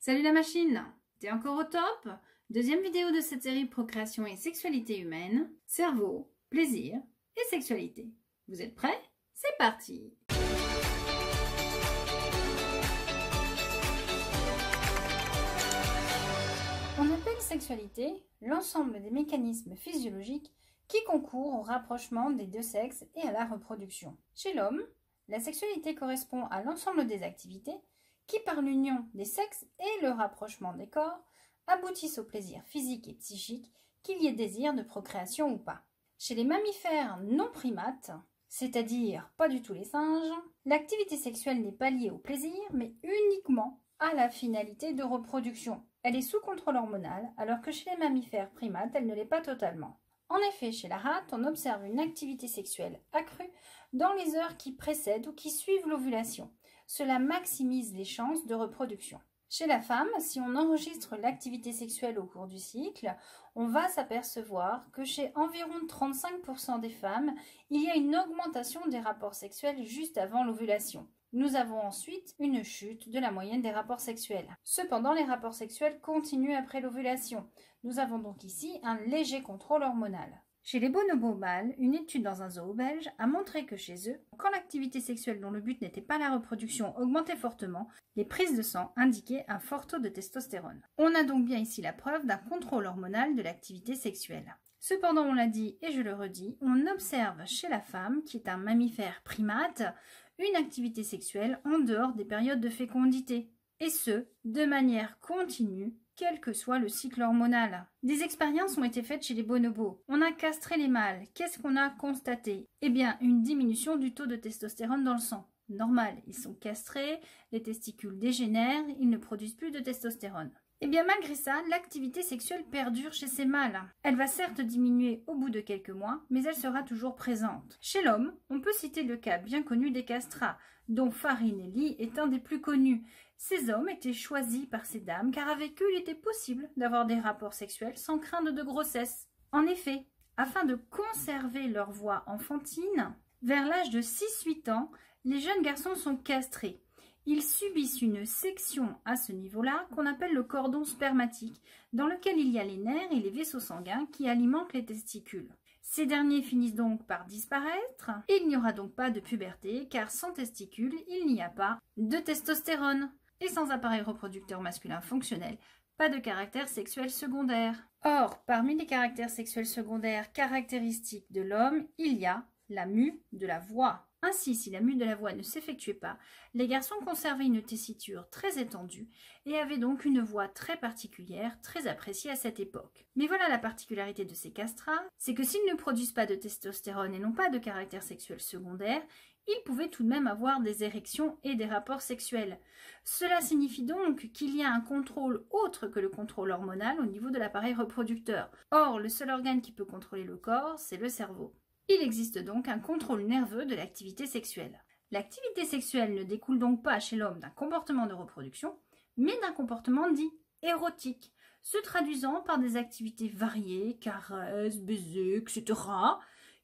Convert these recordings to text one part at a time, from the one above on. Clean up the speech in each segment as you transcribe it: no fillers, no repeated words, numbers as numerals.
Salut la machine! T'es encore au top? Deuxième vidéo de cette série Procréation et sexualité humaine, cerveau, plaisir et sexualité. Vous êtes prêts? C'est parti! On appelle sexualité l'ensemble des mécanismes physiologiques qui concourent au rapprochement des deux sexes et à la reproduction. Chez l'homme, la sexualité correspond à l'ensemble des activités qui, par l'union des sexes et le rapprochement des corps, aboutissent au plaisir physique et psychique, qu'il y ait désir de procréation ou pas. Chez les mammifères non primates, c'est-à-dire pas du tout les singes, l'activité sexuelle n'est pas liée au plaisir, mais uniquement à la finalité de reproduction. Elle est sous contrôle hormonal, alors que chez les mammifères primates, elle ne l'est pas totalement. En effet, chez la rate, on observe une activité sexuelle accrue dans les heures qui précèdent ou qui suivent l'ovulation. Cela maximise les chances de reproduction. Chez la femme, si on enregistre l'activité sexuelle au cours du cycle, on va s'apercevoir que chez environ 35% des femmes, il y a une augmentation des rapports sexuels juste avant l'ovulation. Nous avons ensuite une chute de la moyenne des rapports sexuels. Cependant, les rapports sexuels continuent après l'ovulation. Nous avons donc ici un léger contrôle hormonal. Chez les bonobos mâles, une étude dans un zoo belge a montré que chez eux, quand l'activité sexuelle dont le but n'était pas la reproduction augmentait fortement, les prises de sang indiquaient un fort taux de testostérone. On a donc bien ici la preuve d'un contrôle hormonal de l'activité sexuelle. Cependant, on l'a dit et je le redis, on observe chez la femme, qui est un mammifère primate, une activité sexuelle en dehors des périodes de fécondité, et ce, de manière continue, quel que soit le cycle hormonal. Des expériences ont été faites chez les bonobos. On a castré les mâles. Qu'est-ce qu'on a constaté? Eh bien, une diminution du taux de testostérone dans le sang. Normal, ils sont castrés, les testicules dégénèrent, ils ne produisent plus de testostérone. Eh bien, malgré ça, l'activité sexuelle perdure chez ces mâles. Elle va certes diminuer au bout de quelques mois, mais elle sera toujours présente. Chez l'homme, on peut citer le cas bien connu des castrats, dont Farinelli est un des plus connus. Ces hommes étaient choisis par ces dames car avec eux, il était possible d'avoir des rapports sexuels sans crainte de grossesse. En effet, afin de conserver leur voix enfantine, vers l'âge de 6-8 ans, les jeunes garçons sont castrés. Ils subissent une section à ce niveau-là qu'on appelle le cordon spermatique, dans lequel il y a les nerfs et les vaisseaux sanguins qui alimentent les testicules. Ces derniers finissent donc par disparaître et il n'y aura donc pas de puberté car sans testicules, il n'y a pas de testostérone. Et sans appareil reproducteur masculin fonctionnel, pas de caractère sexuel secondaire. Or, parmi les caractères sexuels secondaires caractéristiques de l'homme, il y a la mue de la voix. Ainsi, si la mue de la voix ne s'effectuait pas, les garçons conservaient une tessiture très étendue et avaient donc une voix très particulière, très appréciée à cette époque. Mais voilà la particularité de ces castrats, c'est que s'ils ne produisent pas de testostérone et n'ont pas de caractère sexuel secondaire, ils pouvaient tout de même avoir des érections et des rapports sexuels. Cela signifie donc qu'il y a un contrôle autre que le contrôle hormonal au niveau de l'appareil reproducteur. Or, le seul organe qui peut contrôler le corps, c'est le cerveau. Il existe donc un contrôle nerveux de l'activité sexuelle. L'activité sexuelle ne découle donc pas chez l'homme d'un comportement de reproduction, mais d'un comportement dit érotique, se traduisant par des activités variées, caresses, baisers, etc.,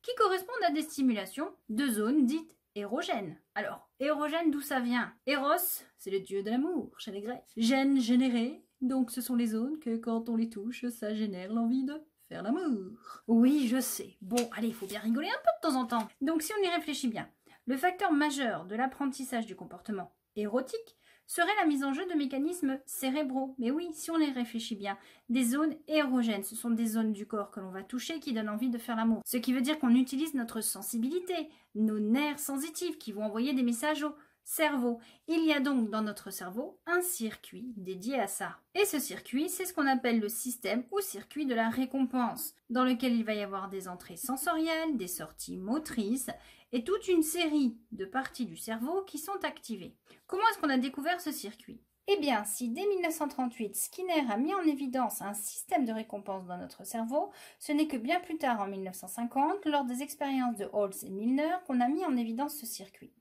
qui correspondent à des stimulations de zones dites érogènes. Alors, érogène, d'où ça vient? Eros, c'est le dieu de l'amour chez les Grecs. Gène, généré, donc ce sont les zones que quand on les touche, ça génère l'envie de faire l'amour. Oui, je sais. Bon, allez, il faut bien rigoler un peu de temps en temps. Donc, si on y réfléchit bien, le facteur majeur de l'apprentissage du comportement érotique serait la mise en jeu de mécanismes cérébraux. Mais oui, si on y réfléchit bien, des zones érogènes, ce sont des zones du corps que l'on va toucher qui donnent envie de faire l'amour. Ce qui veut dire qu'on utilise notre sensibilité, nos nerfs sensitifs qui vont envoyer des messages au cerveau. Il y a donc dans notre cerveau un circuit dédié à ça. Et ce circuit, c'est ce qu'on appelle le système ou circuit de la récompense, dans lequel il va y avoir des entrées sensorielles, des sorties motrices et toute une série de parties du cerveau qui sont activées. Comment est-ce qu'on a découvert ce circuit? Eh bien, si dès 1938, Skinner a mis en évidence un système de récompense dans notre cerveau, ce n'est que bien plus tard, en 1950, lors des expériences de Holtz et Milner, qu'on a mis en évidence ce circuit.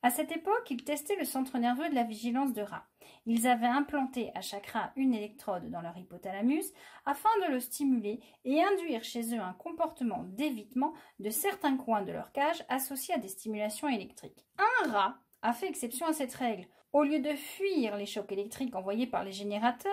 À cette époque, ils testaient le centre nerveux de la vigilance de rat. Ils avaient implanté à chaque rat une électrode dans leur hypothalamus afin de le stimuler et induire chez eux un comportement d'évitement de certains coins de leur cage associés à des stimulations électriques. Un rat a fait exception à cette règle. Au lieu de fuir les chocs électriques envoyés par les générateurs,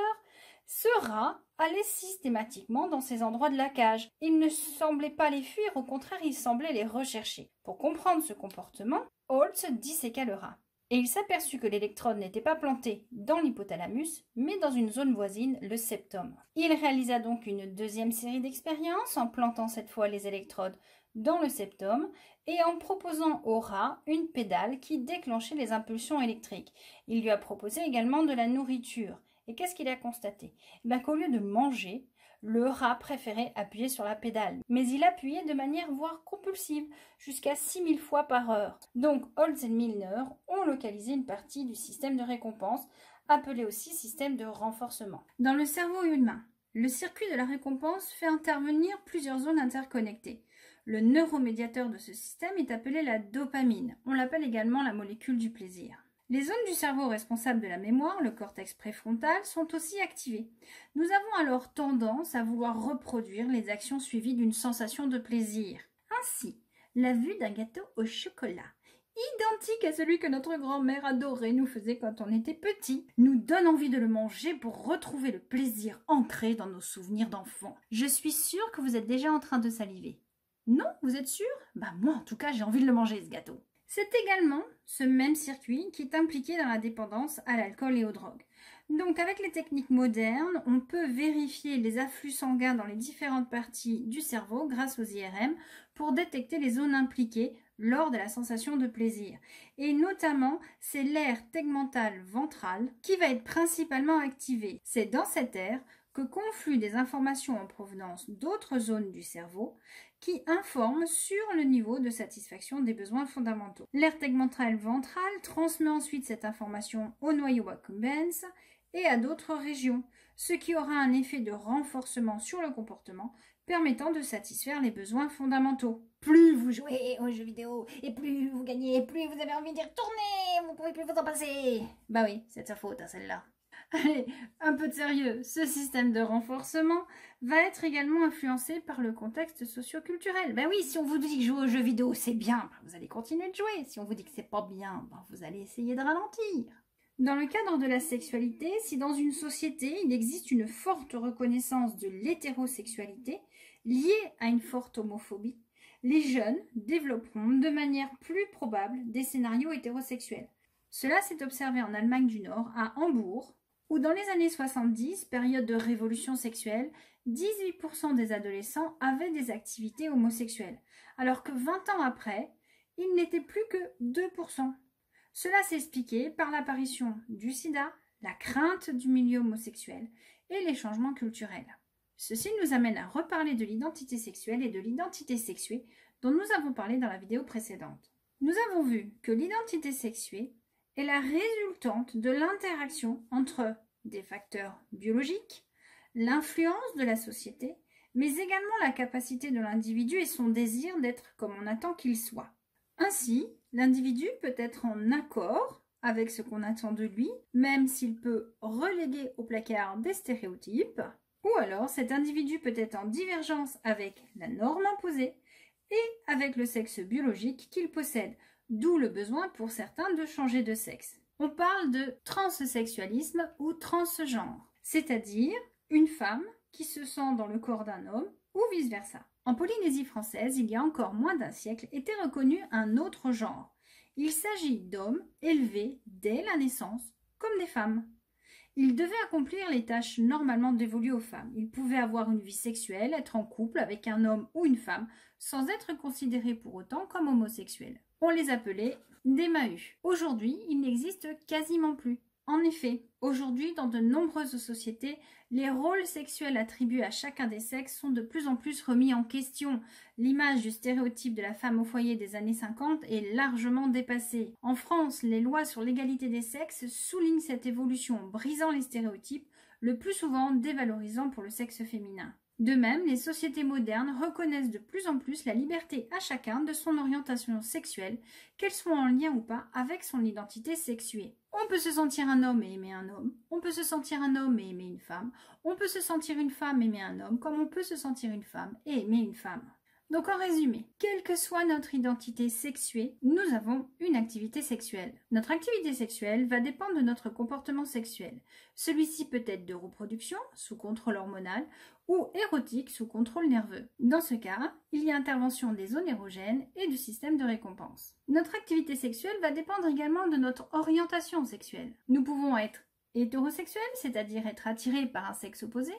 ce rat allait systématiquement dans ces endroits de la cage. Il ne semblait pas les fuir, au contraire, il semblait les rechercher. Pour comprendre ce comportement, Holtz disséqua le rat. Et il s'aperçut que l'électrode n'était pas plantée dans l'hypothalamus, mais dans une zone voisine, le septum. Il réalisa donc une deuxième série d'expériences en plantant cette fois les électrodes dans le septum et en proposant au rat une pédale qui déclenchait les impulsions électriques. Il lui a proposé également de la nourriture. Et qu'est-ce qu'il a constaté? Qu'au lieu de manger, le rat préférait appuyer sur la pédale, mais il appuyait de manière voire compulsive, jusqu'à 6000 fois par heure. Donc Holtz et Milner ont localisé une partie du système de récompense, appelé aussi système de renforcement. Dans le cerveau humain, le circuit de la récompense fait intervenir plusieurs zones interconnectées. Le neuromédiateur de ce système est appelé la dopamine. On l'appelle également la molécule du plaisir. Les zones du cerveau responsables de la mémoire, le cortex préfrontal, sont aussi activées. Nous avons alors tendance à vouloir reproduire les actions suivies d'une sensation de plaisir. Ainsi, la vue d'un gâteau au chocolat, identique à celui que notre grand-mère adorée nous faisait quand on était petit, nous donne envie de le manger pour retrouver le plaisir ancré dans nos souvenirs d'enfant. Je suis sûre que vous êtes déjà en train de saliver. Non, vous êtes sûr? Moi en tout cas j'ai envie de le manger ce gâteau. C'est également ce même circuit qui est impliqué dans la dépendance à l'alcool et aux drogues. Donc avec les techniques modernes, on peut vérifier les afflux sanguins dans les différentes parties du cerveau grâce aux IRM pour détecter les zones impliquées lors de la sensation de plaisir. Et notamment, c'est l'aire tegmentale ventrale qui va être principalement activée. C'est dans cette aire que confluent des informations en provenance d'autres zones du cerveau qui informent sur le niveau de satisfaction des besoins fondamentaux. L'aire tegmentale ventrale transmet ensuite cette information au noyau accumbens et à d'autres régions, ce qui aura un effet de renforcement sur le comportement permettant de satisfaire les besoins fondamentaux. Plus vous jouez aux jeux vidéo et plus vous gagnez, plus vous avez envie d'y retourner, vous ne pouvez plus vous en passer. Oui, c'est de sa faute, celle-là. Allez, un peu de sérieux, ce système de renforcement va être également influencé par le contexte socio-culturel. Oui, si on vous dit que jouer aux jeux vidéo c'est bien, vous allez continuer de jouer. Si on vous dit que c'est pas bien, vous allez essayer de ralentir. Dans le cadre de la sexualité, si dans une société il existe une forte reconnaissance de l'hétérosexualité liée à une forte homophobie, les jeunes développeront de manière plus probable des scénarios hétérosexuels. Cela s'est observé en Allemagne du Nord, à Hambourg, où dans les années 70, période de révolution sexuelle, 18% des adolescents avaient des activités homosexuelles, alors que 20 ans après, il n'était plus que 2%. Cela s'expliquait par l'apparition du sida, la crainte du milieu homosexuel et les changements culturels. Ceci nous amène à reparler de l'identité sexuelle et de l'identité sexuée dont nous avons parlé dans la vidéo précédente. Nous avons vu que l'identité sexuée est la résultante de l'interaction entre des facteurs biologiques, l'influence de la société, mais également la capacité de l'individu et son désir d'être comme on attend qu'il soit. Ainsi, l'individu peut être en accord avec ce qu'on attend de lui, même s'il peut reléguer au placard des stéréotypes, ou alors cet individu peut être en divergence avec la norme imposée et avec le sexe biologique qu'il possède, d'où le besoin pour certains de changer de sexe. On parle de transsexualisme ou transgenre, c'est-à-dire une femme qui se sent dans le corps d'un homme ou vice-versa. En Polynésie française, il y a encore moins d'un siècle, était reconnu un autre genre. Il s'agit d'hommes élevés dès la naissance comme des femmes. Ils devaient accomplir les tâches normalement dévolues aux femmes. Ils pouvaient avoir une vie sexuelle, être en couple avec un homme ou une femme, sans être considérés pour autant comme homosexuels. On les appelait des mahus. Aujourd'hui, ils n'existent quasiment plus. En effet, aujourd'hui, dans de nombreuses sociétés, les rôles sexuels attribués à chacun des sexes sont de plus en plus remis en question. L'image du stéréotype de la femme au foyer des années 50 est largement dépassée. En France, les lois sur l'égalité des sexes soulignent cette évolution, brisant les stéréotypes, le plus souvent dévalorisant pour le sexe féminin. De même, les sociétés modernes reconnaissent de plus en plus la liberté à chacun de son orientation sexuelle, qu'elle soit en lien ou pas avec son identité sexuée. On peut se sentir un homme et aimer un homme, on peut se sentir un homme et aimer une femme, on peut se sentir une femme et aimer un homme, comme on peut se sentir une femme et aimer une femme. Donc en résumé, quelle que soit notre identité sexuée, nous avons une activité sexuelle. Notre activité sexuelle va dépendre de notre comportement sexuel. Celui-ci peut être de reproduction, sous contrôle hormonal, ou érotique, sous contrôle nerveux. Dans ce cas, il y a intervention des zones érogènes et du système de récompense. Notre activité sexuelle va dépendre également de notre orientation sexuelle. Nous pouvons être hétérosexuels, c'est-à-dire être attirés par un sexe opposé.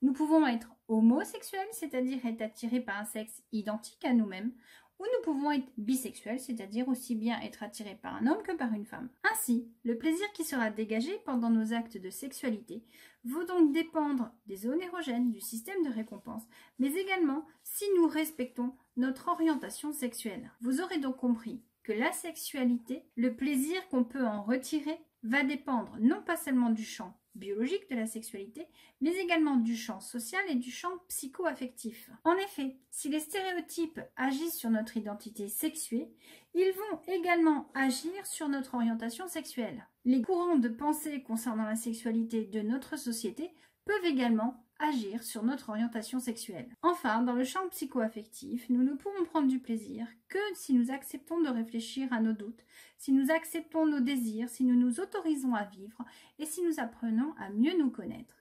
Nous pouvons être homosexuels, c'est-à-dire être attirés par un sexe identique à nous-mêmes. Ou nous pouvons être bisexuels, c'est-à-dire aussi bien être attirés par un homme que par une femme. Ainsi, le plaisir qui sera dégagé pendant nos actes de sexualité va donc dépendre des zones érogènes, du système de récompense, mais également si nous respectons notre orientation sexuelle. Vous aurez donc compris que la sexualité, le plaisir qu'on peut en retirer, va dépendre non pas seulement du champ biologique de la sexualité, mais également du champ social et du champ psycho-affectif. En effet, si les stéréotypes agissent sur notre identité sexuée, ils vont également agir sur notre orientation sexuelle. Les courants de pensée concernant la sexualité de notre société peuvent également agir sur notre orientation sexuelle. Enfin, dans le champ psycho-affectif, nous ne pourrons prendre du plaisir que si nous acceptons de réfléchir à nos doutes, si nous acceptons nos désirs, si nous nous autorisons à vivre et si nous apprenons à mieux nous connaître.